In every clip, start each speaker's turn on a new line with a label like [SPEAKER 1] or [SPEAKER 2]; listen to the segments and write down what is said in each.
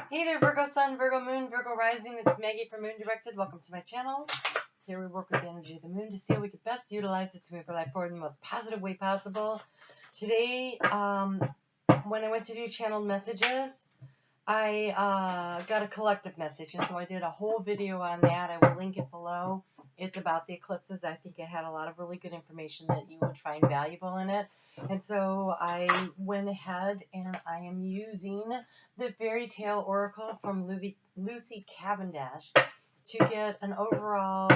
[SPEAKER 1] Hey there, Virgo Sun, Virgo Moon, Virgo Rising. It's Maggie from Moon Directed. Welcome to my channel. Here we work with the energy of the moon to see how we can best utilize it to move our life forward in the most positive way possible. Today, when I went to do channeled messages, I got a collective message, and so I did a whole video on that. I will link it below. It's about the eclipses. I think it had a lot of really good information that you would find valuable in it. And so I went ahead and I am using the Fairy Tale Oracle from Lucy Cavendish to get an overall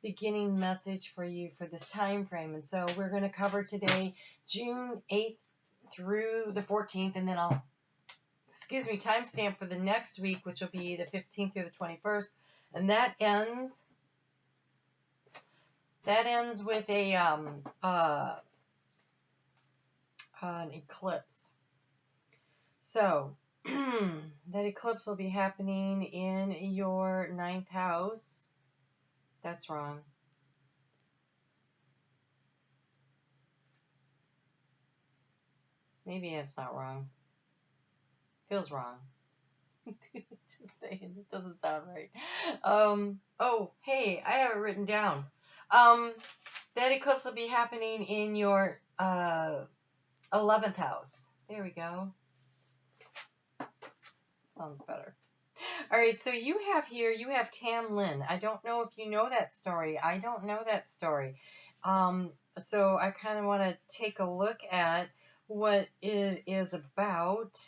[SPEAKER 1] beginning message for you for this time frame. And so we're going to cover today June 8th through the 14th, and then I'll timestamp for the next week, which will be the 15th through the 21st, and that ends with an eclipse. So that eclipse will be happening in your 9th house. That's wrong. Maybe it's not wrong. Feels wrong. Just saying, it doesn't sound right. Oh, hey, I have it written down. That eclipse will be happening in your 11th house. There we go. Sounds better. All right, so you have Tam Lin. I don't know if you know that story. I don't know that story. So I kind of want to take a look at what it is about.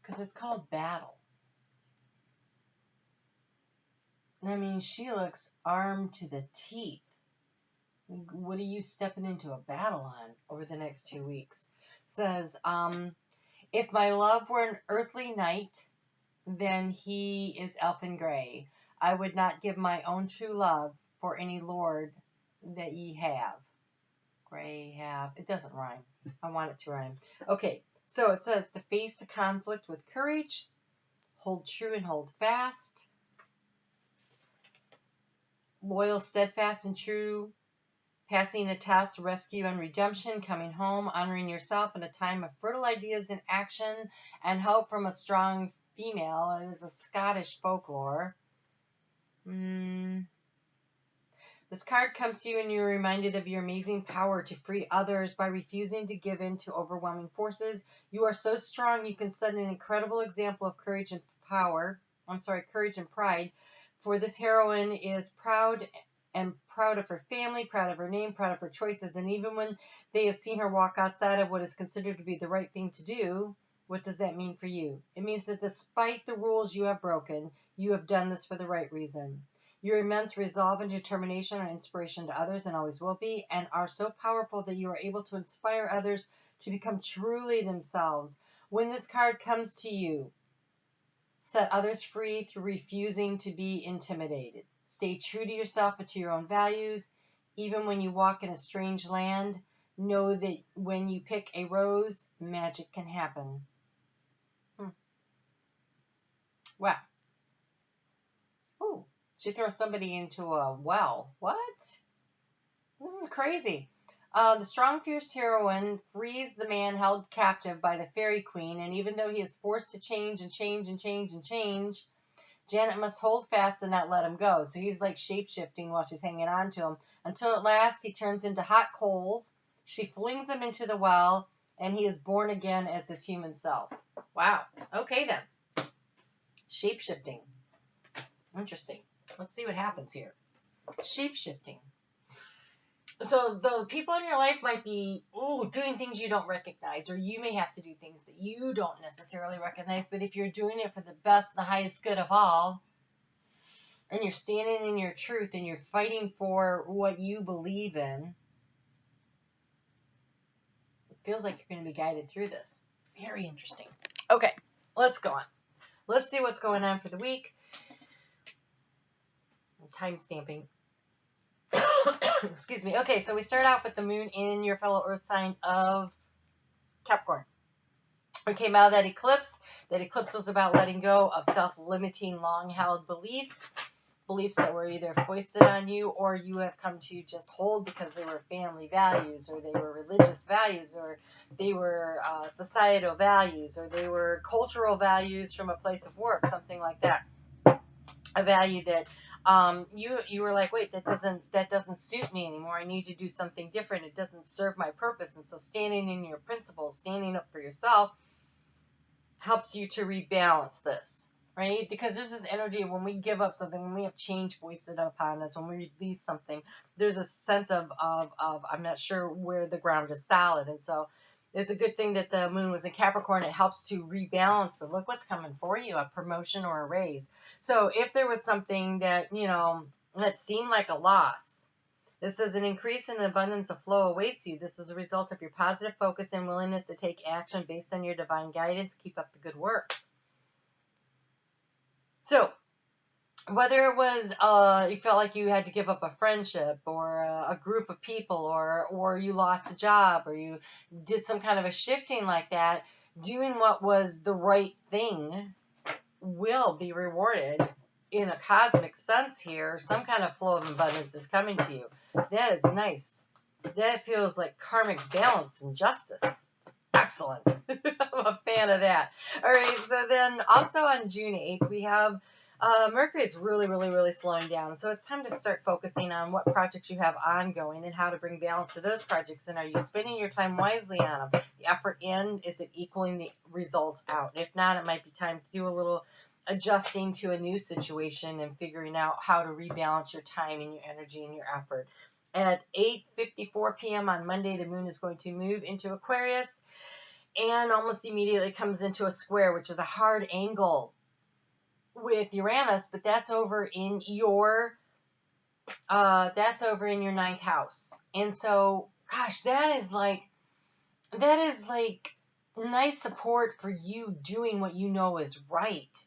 [SPEAKER 1] Because it's called Battle. I mean, she looks armed to the teeth. What are you stepping into a battle on over the next 2 weeks? Says, if my love were an earthly knight, then he is elfin gray. I would not give my own true love for any lord that ye have. Gray have. It doesn't rhyme. I want it to rhyme. Okay, so it says to face the conflict with courage, hold true and hold fast, loyal, steadfast, and true, passing a test, rescue, and redemption, coming home, honoring yourself in a time of fertile ideas in action, and hope from a strong female. It is a Scottish folklore. This card comes to you and you're reminded of your amazing power to free others by refusing to give in to overwhelming forces. You are so strong you can set an incredible example of courage and pride. For this heroine is proud of her family, proud of her name, proud of her choices. And even when they have seen her walk outside of what is considered to be the right thing to do, what does that mean for you? It means that despite the rules you have broken, you have done this for the right reason. Your immense resolve and determination are inspiration to others and always will be, and are so powerful that you are able to inspire others to become truly themselves. When this card comes to you, set others free through refusing to be intimidated. Stay true to yourself and to your own values. Even when you walk in a strange land, know that when you pick a rose, magic can happen. Wow. Ooh, she throws somebody into a well. What? This is crazy. The strong, fierce heroine frees the man held captive by the fairy queen, and even though he is forced to change, Janet must hold fast and not let him go. So he's like shape-shifting while she's hanging on to him, until at last he turns into hot coals. She flings him into the well, and he is born again as his human self. Wow. Okay, then. Shape-shifting. Interesting. Let's see what happens here. Shape-shifting. So the people in your life might be doing things you don't recognize, or you may have to do things that you don't necessarily recognize, but if you're doing it for the best, the highest good of all, and you're standing in your truth and you're fighting for what you believe in, it feels like you're going to be guided through this. Very interesting. Okay, let's go on. Let's see what's going on for the week. I'm time stamping. Excuse me. Okay, so we start out with the moon in your fellow earth sign of Capricorn. We came out of that eclipse. That eclipse was about letting go of self-limiting, long-held beliefs. beliefs that were either foisted on you or you have come to just hold because they were family values, or they were religious values, or they were societal values, or they were cultural values from a place of work, something like that. A value that you were like, wait, that doesn't suit me anymore. I need to do something different. It doesn't serve my purpose. And so standing in your principles, standing up for yourself, helps you to rebalance this, right? Because there's this energy when we give up something, when we have change foisted upon us, when we release something, there's a sense of I'm not sure where the ground is solid. And so it's a good thing that the moon was in Capricorn. It helps to rebalance, but look what's coming for you, a promotion or a raise. So if there was something that, that seemed like a loss, it says an increase in abundance of flow awaits you. This is a result of your positive focus and willingness to take action based on your divine guidance. Keep up the good work. So whether it was you felt like you had to give up a friendship or a group of people, or you lost a job, or you did some kind of a shifting like that, doing what was the right thing will be rewarded in a cosmic sense here. Some kind of flow of abundance is coming to you. That is nice. That feels like karmic balance and justice. Excellent. I'm a fan of that. All right, so then also on June 8th, we have Mercury is really, really, really slowing down. So it's time to start focusing on what projects you have ongoing and how to bring balance to those projects. And are you spending your time wisely on them? The effort in, is it equaling the results out? If not, it might be time to do a little adjusting to a new situation and figuring out how to rebalance your time and your energy and your effort. At 8:54 p.m. on Monday, the moon is going to move into Aquarius and almost immediately comes into a square, which is a hard angle with Uranus, but that's over in your ninth house. And so, gosh, that is like nice support for you doing what you know is right.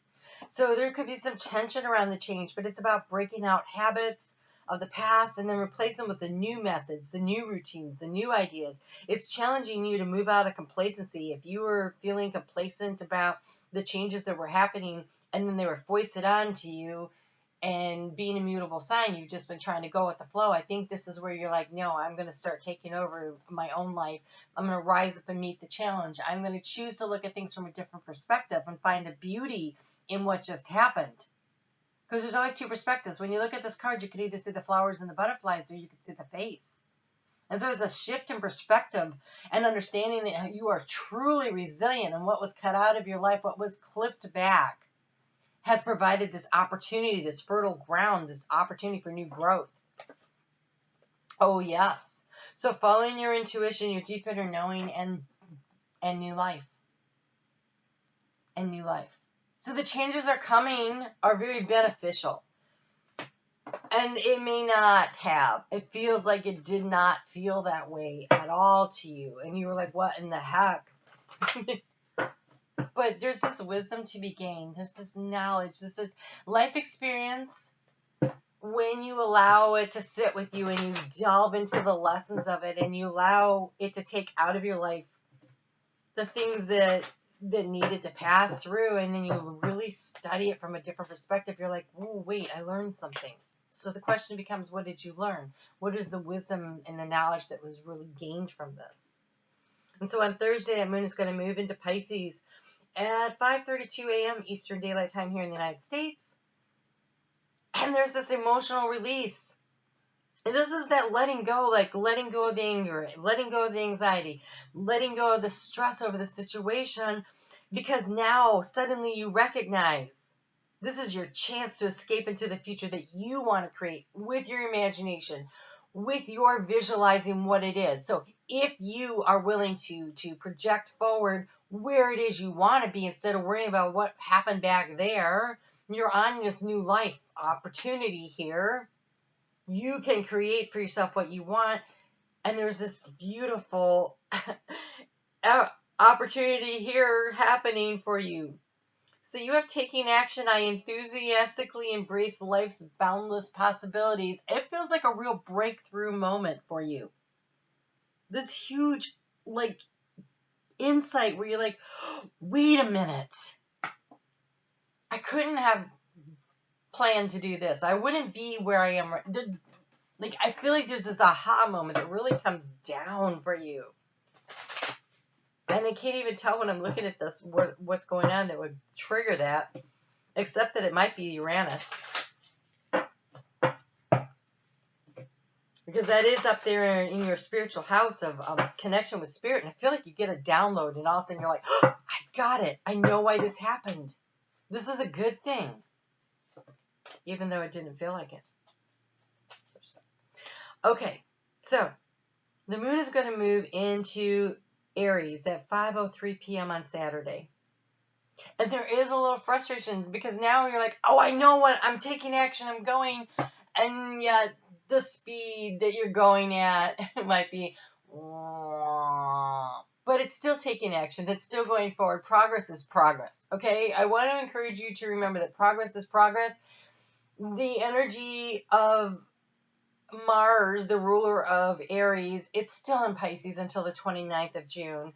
[SPEAKER 1] So there could be some tension around the change, but it's about breaking out habits of the past and then replace them with the new methods, the new routines, the new ideas. It's challenging you to move out of complacency. If you were feeling complacent about the changes that were happening and then they were foisted onto you, and being a mutable sign, you've just been trying to go with the flow. I think this is where you're like, no, I'm going to start taking over my own life. I'm going to rise up and meet the challenge. I'm going to choose to look at things from a different perspective and find the beauty in what just happened. Because there's always two perspectives. When you look at this card, you could either see the flowers and the butterflies, or you could see the face. And so it's a shift in perspective and understanding that you are truly resilient, and what was cut out of your life, what was clipped back, has provided this opportunity, this fertile ground, this opportunity for new growth. Oh, yes. So following your intuition, your deep inner knowing, and new life. And new life. So the changes are coming, are very beneficial. And it may not have. It feels like it did not feel that way at all to you. And you were like, what in the heck? But there's this wisdom to be gained. There's this knowledge. There's this life experience. When you allow it to sit with you and you delve into the lessons of it and you allow it to take out of your life the things that needed to pass through, and then you really study it from a different perspective, you're like, oh, wait, I learned something. So the question becomes, what did you learn? What is the wisdom and the knowledge that was really gained from this? And so on Thursday, the moon is going to move into Pisces at 5:32 a.m. Eastern Daylight Time here in the United States. And there's this emotional release. And this is that letting go, like letting go of the anger, letting go of the anxiety, letting go of the stress over the situation, because now suddenly you recognize this is your chance to escape into the future that you want to create with your imagination, with your visualizing what it is. So if you are willing to project forward where it is you want to be instead of worrying about what happened back there, you're on this new life opportunity here. You can create for yourself what you want. And there's this beautiful opportunity here happening for you. So you have taken action. I enthusiastically embrace life's boundless possibilities. It feels like a real breakthrough moment for you. This huge, like, insight where you're like, wait a minute. I couldn't have plan to do this. I wouldn't be where I am. Like, I feel like there's this aha moment that really comes down for you. And I can't even tell when I'm looking at this what's going on that would trigger that, except that it might be Uranus. Because that is up there in your spiritual house of connection with spirit. And I feel like you get a download and all of a sudden you're like, oh, I got it. I know why this happened. This is a good thing. Even though it didn't feel like it. Okay, so the moon is going to move into Aries at 5:03 p.m. on Saturday. And there is a little frustration because now you're like, oh, I know what, I'm taking action, I'm going, and yet the speed that you're going at might be, but it's still taking action, it's still going forward. Progress is progress, okay? I want to encourage you to remember that progress is progress. The energy of Mars, the ruler of Aries, it's still in Pisces until the 29th of June.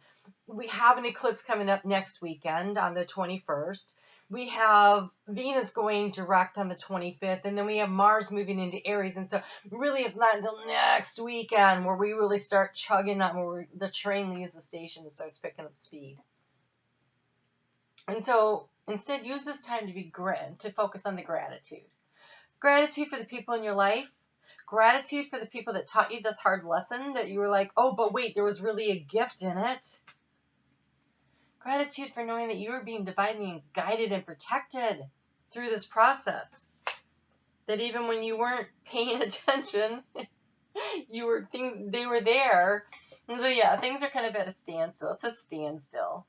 [SPEAKER 1] We have an eclipse coming up next weekend on the 21st. We have Venus going direct on the 25th, and then we have Mars moving into Aries. And so really it's not until next weekend where we really start chugging on, where the train leaves the station and starts picking up speed. And so instead use this time to focus on the gratitude. Gratitude for the people in your life. Gratitude for the people that taught you this hard lesson that you were like, oh, but wait, there was really a gift in it. Gratitude for knowing that you were being divinely guided and protected through this process. That even when you weren't paying attention, they were there. And so yeah, things are kind of at a standstill. It's a standstill.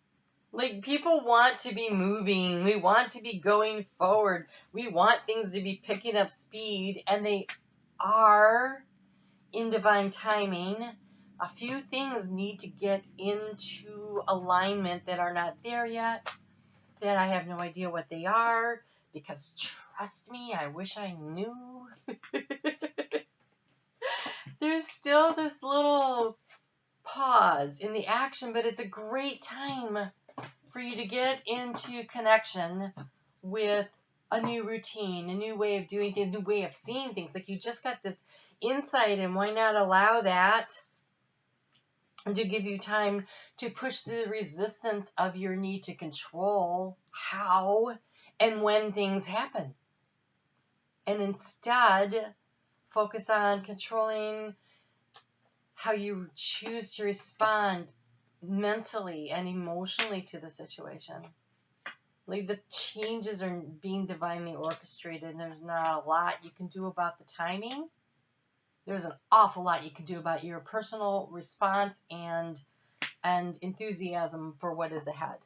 [SPEAKER 1] Like, people want to be moving. We want to be going forward. We want things to be picking up speed, and they are in divine timing. A few things need to get into alignment that are not there yet, that I have no idea what they are, because trust me, I wish I knew. There's still this little pause in the action, but it's a great time for you to get into connection with a new routine, a new way of doing things, a new way of seeing things. Like, you just got this insight, and why not allow that and to give you time to push through the resistance of your need to control how and when things happen. And instead, focus on controlling how you choose to respond mentally and emotionally to the situation. Like, the changes are being divinely orchestrated, and there's not a lot you can do about the timing. There's an awful lot you can do about your personal response and enthusiasm for what is ahead.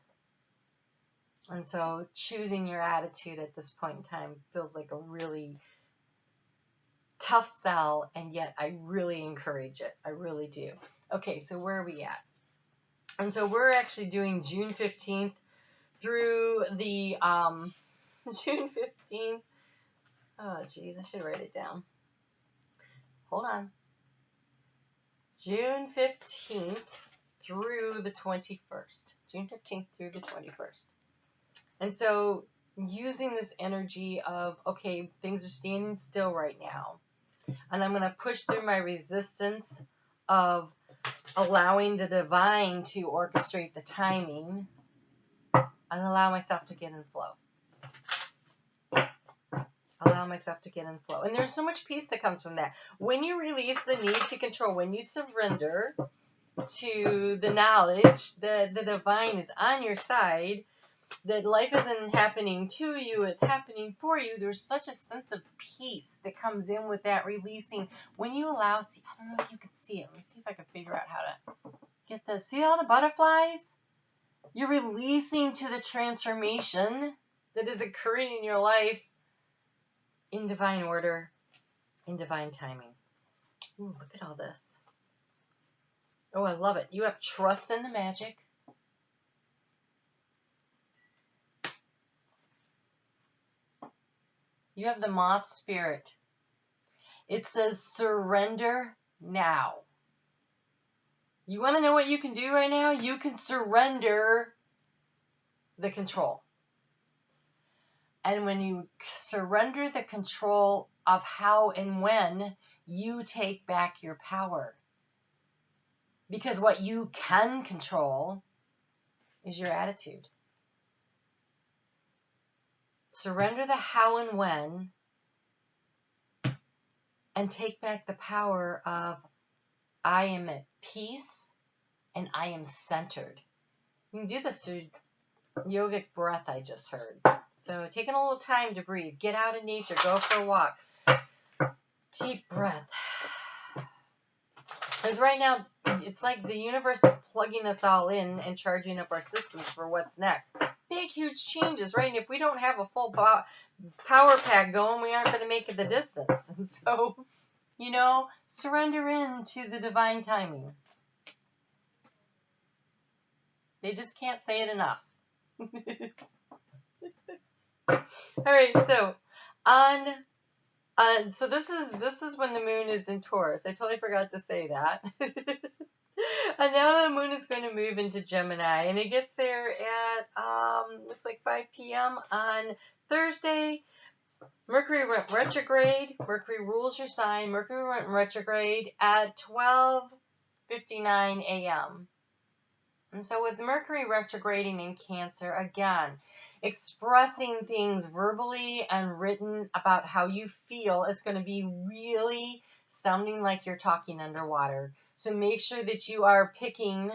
[SPEAKER 1] And so choosing your attitude at this point in time feels like a really tough sell, and yet I really encourage it. I really do. Okay, so where are we at? And so we're actually doing June 15th through the June 15th. Oh, geez, I should write it down. Hold on. June 15th through the 21st. June 15th through the 21st. And so using this energy of, okay, things are standing still right now. And I'm going to push through my resistance of allowing the divine to orchestrate the timing and allow myself to get in flow. Allow myself to get in flow. And there's so much peace that comes from that. When you release the need to control, when you surrender to the knowledge that the divine is on your side, that life isn't happening to you, it's happening for you, there's such a sense of peace that comes in with that releasing. When you allow, see, I don't know if you can see it. Let me see if I can figure out how to get this. See all the butterflies? You're releasing to the transformation that is occurring in your life in divine order, in divine timing. Ooh, look at all this. Oh, I love it. You have trust in the magic. You have the moth spirit. It says surrender now. You want to know what you can do right now? You can surrender the control. And when you surrender the control of how and when, you take back your power. Because what you can control is your attitude. Surrender the how and when and take back the power of I am at peace and I am centered. You can do this through yogic breath, I just heard. So taking a little time to breathe. Get out in nature. Go for a walk. Deep breath. Because right now, it's like the universe is plugging us all in and charging up our systems for what's next. Big, huge changes, right? And if we don't have a full power pack going, we aren't going to make it the distance. And so, you know, surrender in to the divine timing. They just can't say it enough. All right, so so this is when the moon is in Taurus. I totally forgot to say that. And now the moon is going to move into Gemini, and it gets there at looks like 5 p.m. on Thursday. Mercury went retrograde. Mercury rules your sign. Mercury went retrograde at 12:59 a.m. And so with Mercury retrograding in Cancer, again, expressing things verbally and written about how you feel is going to be really sounding like you're talking underwater. So make sure that you are picking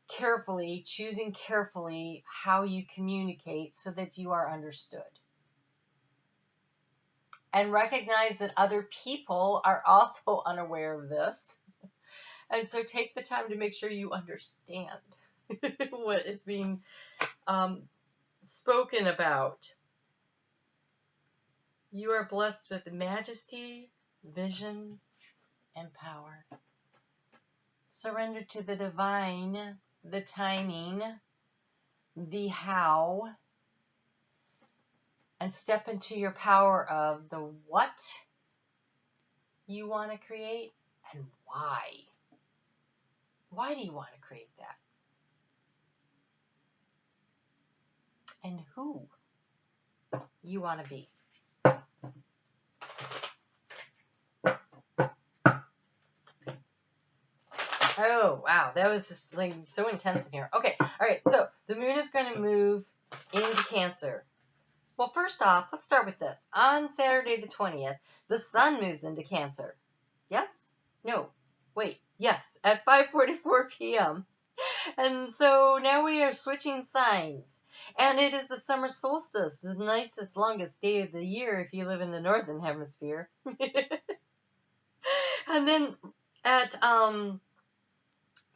[SPEAKER 1] carefully, choosing carefully how you communicate so that you are understood. And recognize that other people are also unaware of this. And so take the time to make sure you understand what is being spoken about. You are blessed with majesty, vision, and power. Surrender to the divine, the timing, the how, and step into your power of the what you want to create and why. Why do you want to create that? And who you want to be. Oh, wow. That was just like so intense in here. Okay. All right. So the moon is going to move into Cancer. Well, first off, let's start with this. On Saturday the 20th, the sun moves into Cancer. Yes? No. Wait. Yes. At 5:44 p.m. And so now we are switching signs. And it is the summer solstice, the nicest, longest day of the year if you live in the northern hemisphere. And then at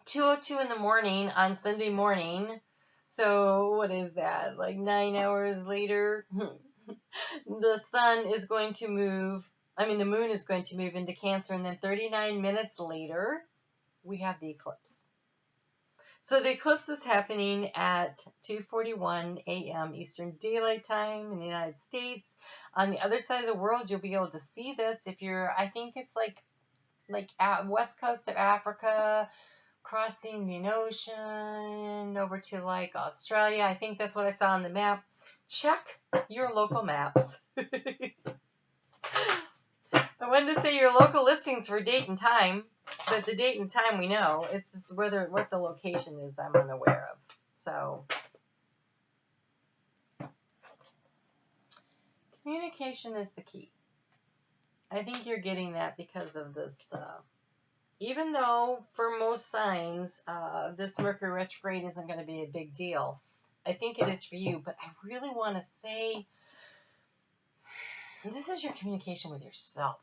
[SPEAKER 1] 2:02 in the morning on Sunday morning, so what is that, like 9 hours later, the sun is going to move, the moon is going to move into Cancer, and then 39 minutes later, we have the eclipse. So the eclipse is happening at 2:41 a.m. Eastern Daylight Time in the United States. On the other side of the world, you'll be able to see this if you're, I think it's like at west coast of Africa, crossing the ocean over to like Australia. I think that's what I saw on the map. Check your local maps. I wanted to say your local listings for date and time, but the date and time we know. It's just what the location is I'm unaware of. So communication is the key. I think you're getting that because of this. Even though for most signs, this Mercury retrograde isn't going to be a big deal, I think it is for you. But I really want to say, this is your communication with yourself.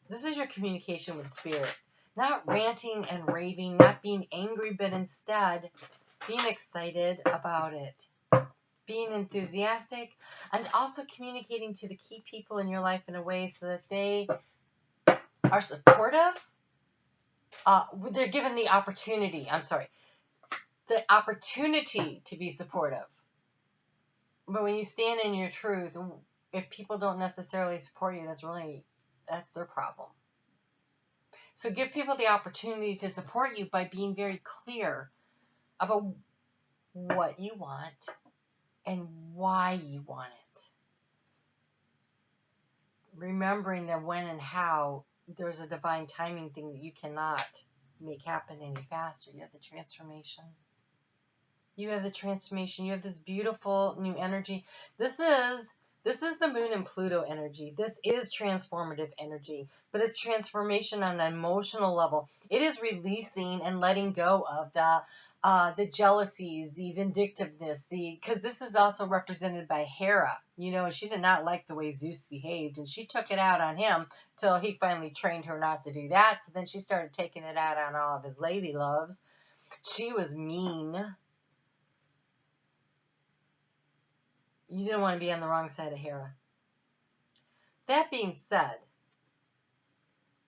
[SPEAKER 1] This is your communication with spirit. Not ranting and raving, not being angry, but instead being excited about it. Being enthusiastic, and also communicating to the key people in your life in a way so that they are supportive. They're given the opportunity, the opportunity to be supportive. But when you stand in your truth, if people don't necessarily support you, that's their problem. So give people the opportunity to support you by being very clear about what you want and why you want it. remembering that when and how there's a divine timing thing that you cannot make happen any faster. You have the transformation. You have the transformation. You have this beautiful new energy. This is the Moon and Pluto energy. This is transformative energy, but it's transformation on an emotional level. It is releasing and letting go of the jealousies, the vindictiveness, because this is also represented by Hera. You know, she did not like the way Zeus behaved, and she took it out on him till he finally trained her not to do that. So then she started taking it out on all of his lady loves. She was mean. You didn't want to be on the wrong side of Hera. That being said,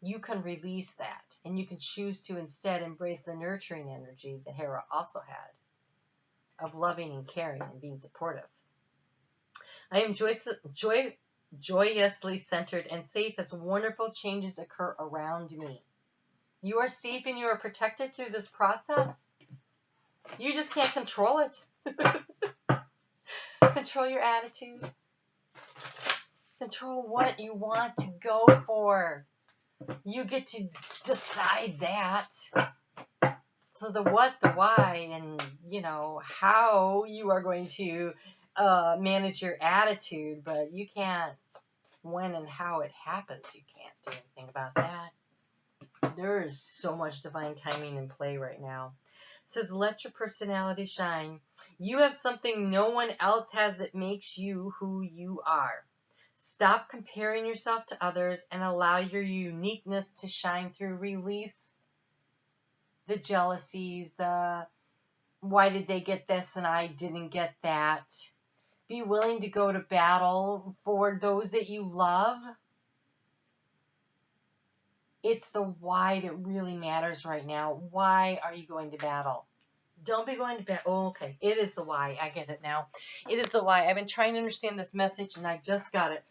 [SPEAKER 1] you can release that, and you can choose to instead embrace the nurturing energy that Hera also had, of loving and caring and being supportive. I am joyously centered and safe as wonderful changes occur around me. You are safe and you are protected through this process. You just can't control it. Control your attitude. Control what you want to go for. You get to decide that. So the what, the why, and, you know, how you are going to manage your attitude, but you can't when and how it happens. You can't do anything about that. There is so much divine timing in play right now. It says, let your personality shine. You have something no one else has that makes you who you are. Stop comparing yourself to others and allow your uniqueness to shine through. Release the jealousies, the why did they get this and I didn't get that. Be willing to go to battle for those that you love. It's the why that really matters right now. Why are you going to battle? Don't be going to battle. Oh, okay. It is the why. I get it now. It is the why. I've been trying to understand this message and I just got it.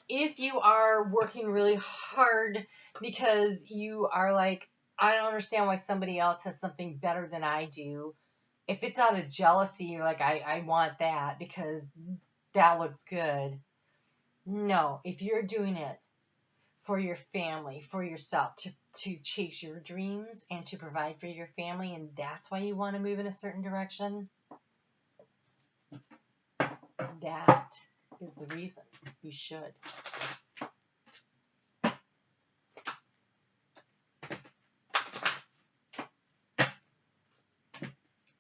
[SPEAKER 1] If you are working really hard because you are like, I don't understand why somebody else has something better than I do. If it's out of jealousy, you're like, I want that because that looks good. No, if you're doing it for your family, for yourself, to chase your dreams and to provide for your family, and that's why you want to move in a certain direction, that is the reason you should.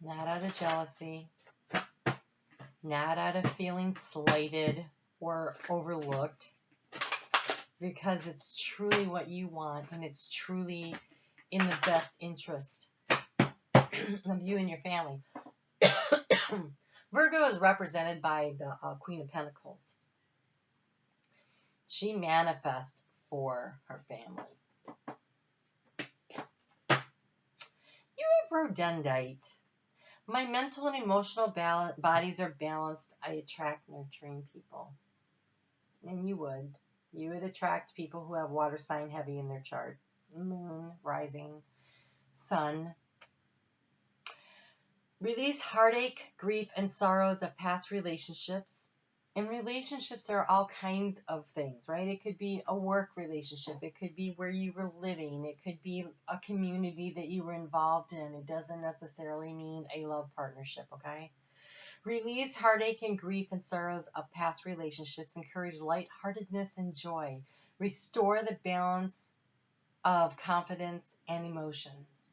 [SPEAKER 1] Not out of jealousy, not out of feeling slighted or overlooked, because it's truly what you want and it's truly in the best interest of you and your family. Virgo is represented by the Queen of Pentacles. She manifests for her family. You have Rodendite. My mental and emotional bodies are balanced. I attract nurturing people. And you would attract people who have water sign heavy in their chart. Moon, rising, sun. Release heartache, grief, and sorrows of past relationships. And relationships are all kinds of things, right? It could be a work relationship. It could be where you were living. It could be a community that you were involved in. It doesn't necessarily mean a love partnership, okay? Release heartache and grief and sorrows of past relationships. Encourage lightheartedness and joy. Restore the balance of confidence and emotions.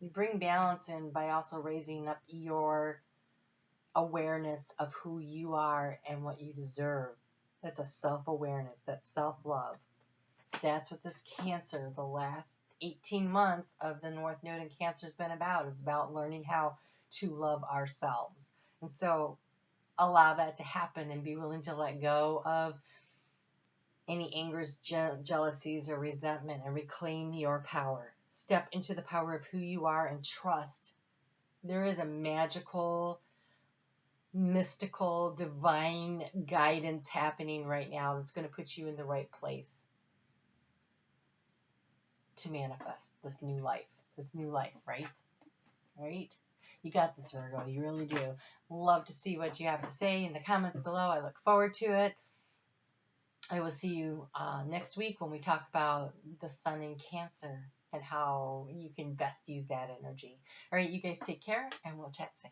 [SPEAKER 1] You bring balance in by also raising up your awareness of who you are and what you deserve. That's a self-awareness. That's self-love. That's what this Cancer, the last 18 months of the North Node in Cancer has been about. It's about learning how to love ourselves. And so allow that to happen and be willing to let go of any angers, jealousies, or resentment and reclaim your power. Step into the power of who you are and trust. There is a magical, mystical, divine guidance happening right now that's going to put you in the right place to manifest this new life, right? Right? You got this, Virgo. You really do. Love to see what you have to say in the comments below. I look forward to it. I will see you next week when we talk about the sun in Cancer and how you can best use that energy. All right, you guys take care, and we'll chat soon.